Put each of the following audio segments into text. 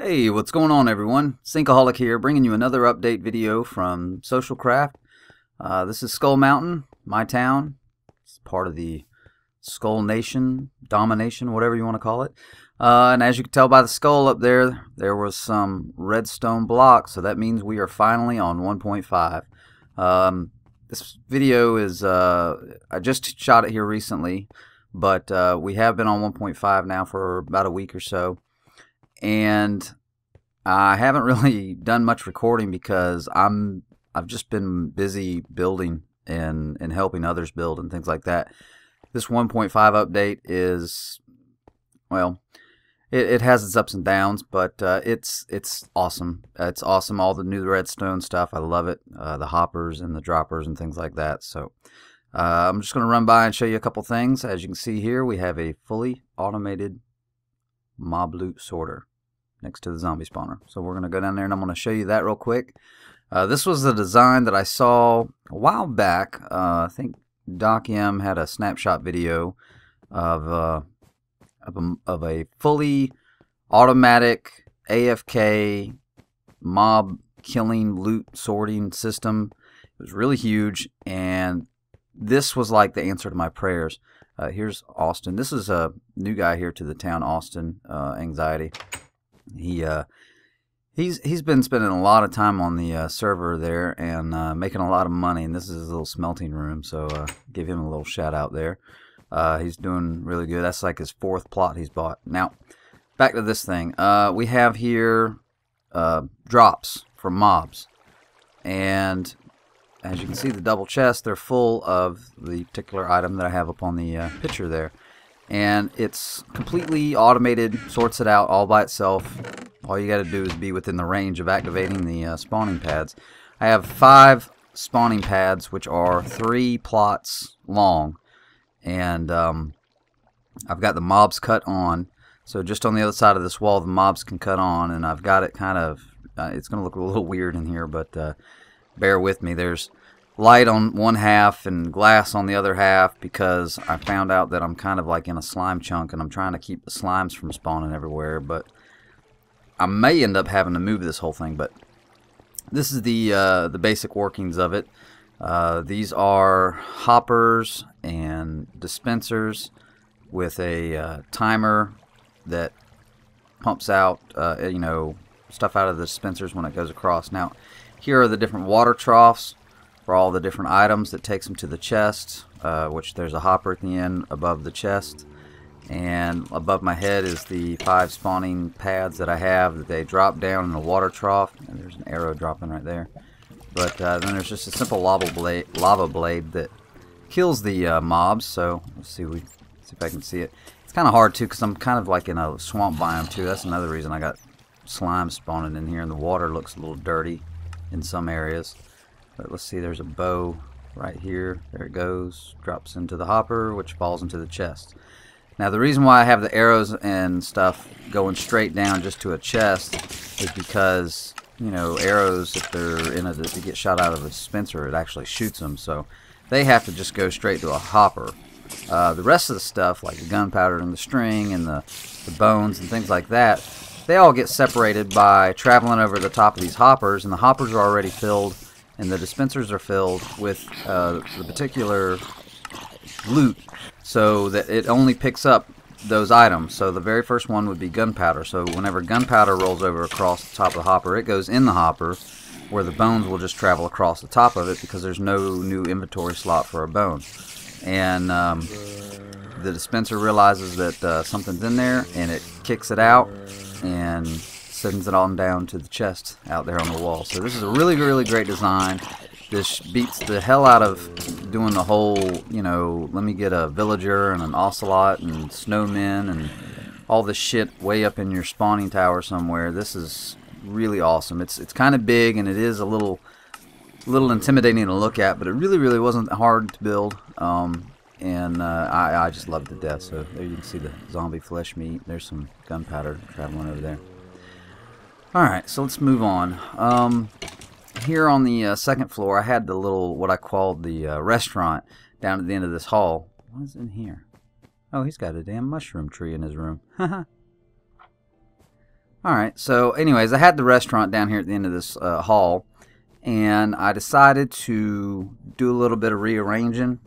Hey, what's going on everyone? Syncaholic here, bringing you another update video from Socialcraft. This is SkullMtn, my town. It's part of the Skull Nation, Domination, whatever you want to call it. And as you can tell by the skull up there, there was some redstone blocks, so that means we are finally on 1.5. This video is, I just shot it here recently, but we have been on 1.5 now for about a week or so. And I haven't really done much recording because I've just been busy building and helping others build and things like that. This 1.5 update is, well, it has its ups and downs, but it's awesome. It's awesome. All the new redstone stuff, I love it. The hoppers and the droppers and things like that. So I'm just going to run by and show you a couple things. As you can see here, we have a fully automated mob loot sorter next to the zombie spawner. So we're going to go down there and I'm going to show you that real quick. This was the design that I saw a while back. I think Doc M had a snapshot video of a fully automatic AFK mob killing loot sorting system. It was really huge, and this was like the answer to my prayers. Here's Austin. This is a new guy here to the town, Austin, Anxiety. He's been spending a lot of time on the server there and making a lot of money, and this is his little smelting room, so give him a little shout out there. He's doing really good. That's like his 4th plot he's bought. Now, back to this thing. We have here drops from mobs, and as you can see, the double chests, they're full of the particular item that I have up on the picture there. And it's completely automated, sorts it out all by itself. All you got to do is be within the range of activating the spawning pads. I have 5 spawning pads, which are 3 plots long. And I've got the mobs cut on. So just on the other side of this wall, the mobs can cut on. And I've got it kind of, it's going to look a little weird in here, but bear with me. There's light on one half and glass on the other half because I found out that I'm kind of like in a slime chunk and I'm trying to keep the slimes from spawning everywhere, but I may end up having to move this whole thing. But this is the basic workings of it. These are hoppers and dispensers with a timer that pumps out you know, stuff out of the dispensers when it goes across. Now here are the different water troughs for all the different items that takes them to the chest, which there's a hopper at the end above the chest, and above my head is the 5 spawning pads that I have that they drop down in the water trough, and there's an arrow dropping right there. But then there's just a simple lava blade that kills the mobs. So let's see, see if I can see it. It's kind of hard too because I'm kind of like in a swamp biome too. That's another reason I got slime spawning in here, and the water looks a little dirty in some areas. But let's see, there's a bow right here. There it goes. Drops into the hopper, which falls into the chest. Now the reason why I have the arrows and stuff going straight down just to a chest is because, you know, arrows, if they're in if you get shot out of a dispenser, it actually shoots them. So they have to just go straight to a hopper. The rest of the stuff, like the gunpowder and the string and the bones and things like that, they all get separated by traveling over the top of these hoppers, and the hoppers are already filled and the dispensers are filled with the particular loot, so that it only picks up those items. So the very first one would be gunpowder. So whenever gunpowder rolls over across the top of the hopper, it goes in the hopper, where the bones will just travel across the top of it because there's no new inventory slot for a bone. And the dispenser realizes that something's in there, and it kicks it out and sends it on down to the chest out there on the wall. So this is a really, really great design. This beats the hell out of doing the whole, you know, let me get a villager and an ocelot and snowmen and all this shit way up in your spawning tower somewhere. This is really awesome. It's kind of big, and it is a little intimidating to look at, but it really, really wasn't hard to build. I just loved it to death. So there you can see the zombie flesh meat. There's some gunpowder traveling over there. Alright, so let's move on. Here on the 2nd floor, I had the little, what I called the restaurant down at the end of this hall. What is in here? Oh, he's got a damn mushroom tree in his room. Alright, so anyways, I had the restaurant down here at the end of this hall, and I decided to do a little bit of rearranging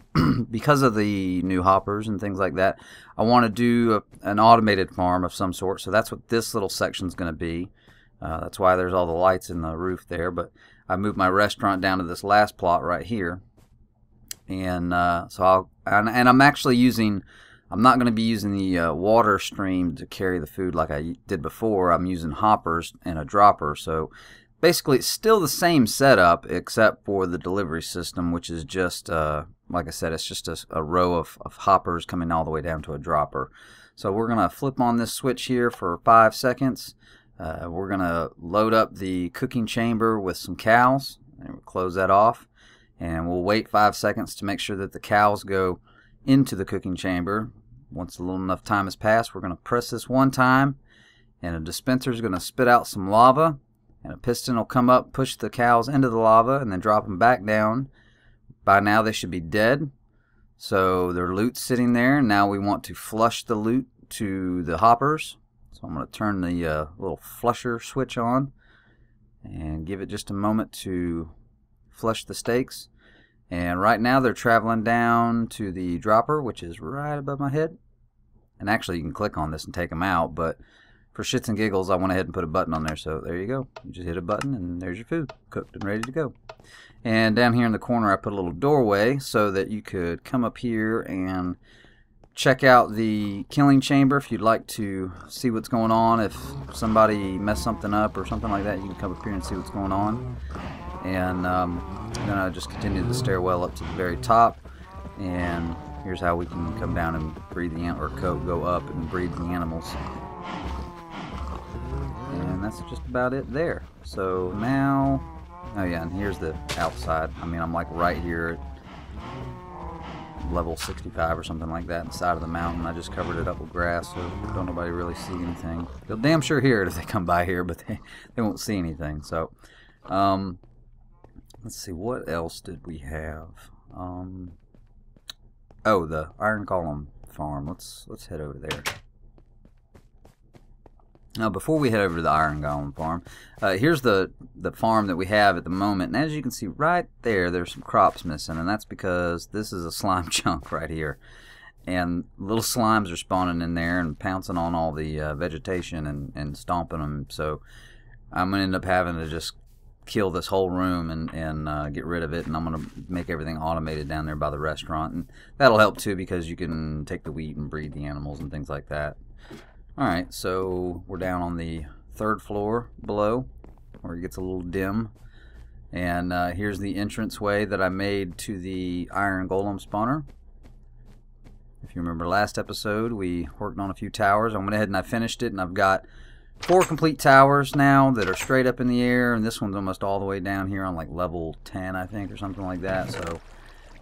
because of the new hoppers and things like that. I want to do an automated farm of some sort, so that's what this little section is going to be. That's why there's all the lights in the roof there, but I moved my restaurant down to this last plot right here, and I'm actually using, I'm not going to be using the water stream to carry the food like I did before. I'm using hoppers and a dropper, so basically it's still the same setup except for the delivery system, which is just like I said, it's just a row of hoppers coming all the way down to a dropper. So we're going to flip on this switch here for 5 seconds. We're going to load up the cooking chamber with some cows, and we'll close that off, and we'll wait 5 seconds to make sure that the cows go into the cooking chamber. Once a little enough time has passed, we're going to press this one time, and a dispenser is going to spit out some lava, and a piston will come up, push the cows into the lava, and then drop them back down. By now they should be dead, so their loot's sitting there. Now we want to flush the loot to the hoppers. So I'm going to turn the little flusher switch on and give it just a moment to flush the steaks. And right now they're traveling down to the dropper, which is right above my head. And actually you can click on this and take them out, but for shits and giggles I went ahead and put a button on there. So there you go. You just hit a button and there's your food, cooked and ready to go. And down here in the corner I put a little doorway so that you could come up here and check out the killing chamber if you'd like to see what's going on. If somebody messed something up or something like that, you can come up here and see what's going on. And then I just continue the stairwell up to the very top, and here's how we can come down and breed the or go up and breed the animals. And that's just about it there. So now, oh yeah, and here's the outside. I mean, I'm like right here at level 65 or something like that, on the side of the mountain. I just covered it up with grass, so don't nobody really see anything. They'll damn sure hear it if they come by here, but they won't see anything. So let's see, what else did we have? Oh, the iron column farm. Let's head over there. Now, before we head over to the iron golem farm, here's the farm that we have at the moment. And as you can see right there, there's some crops missing, and that's because this is a slime chunk right here. And little slimes are spawning in there and pouncing on all the vegetation and stomping them. So I'm going to end up having to just kill this whole room and get rid of it, and I'm going to make everything automated down there by the restaurant. And that'll help too, because you can take the wheat and breed the animals and things like that. Alright, so we're down on the 3rd floor below, where it gets a little dim. And here's the entranceway that I made to the iron golem spawner. If you remember last episode, we worked on a few towers. I went ahead and I finished it, and I've got 4 complete towers now that are straight up in the air, and this one's almost all the way down here on like level 10, I think, or something like that. So,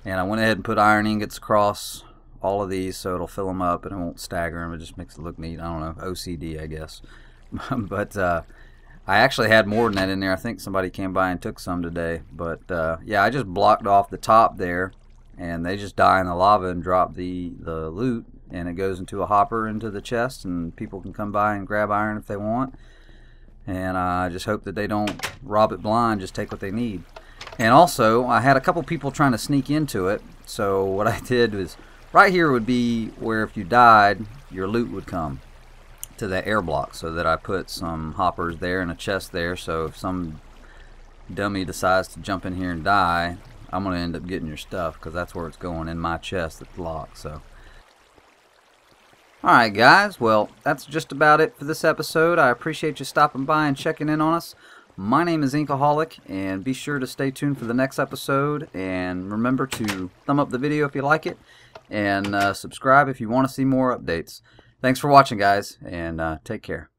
and I went ahead and put iron ingots across all of these so it'll fill them up and it won't stagger them. It just makes it look neat. I don't know, OCD, I guess. But I actually had more than that in there. I think somebody came by and took some today. But yeah, I just blocked off the top there, and they just die in the lava and drop the loot, and it goes into a hopper into the chest, and people can come by and grab iron if they want. And I just hope that they don't rob it blind, just take what they need. And also, I had a couple people trying to sneak into it, so what I did was, right here would be where if you died, your loot would come to that air block, so that I put some hoppers there and a chest there, so if some dummy decides to jump in here and die, I'm going to end up getting your stuff, because that's where it's going, in my chest that's locked. So, alright guys, well, that's just about it for this episode. I appreciate you stopping by and checking in on us. My name is Inkaholic, and be sure to stay tuned for the next episode, and remember to thumb up the video if you like it, and subscribe if you want to see more updates. Thanks for watching, guys, and take care.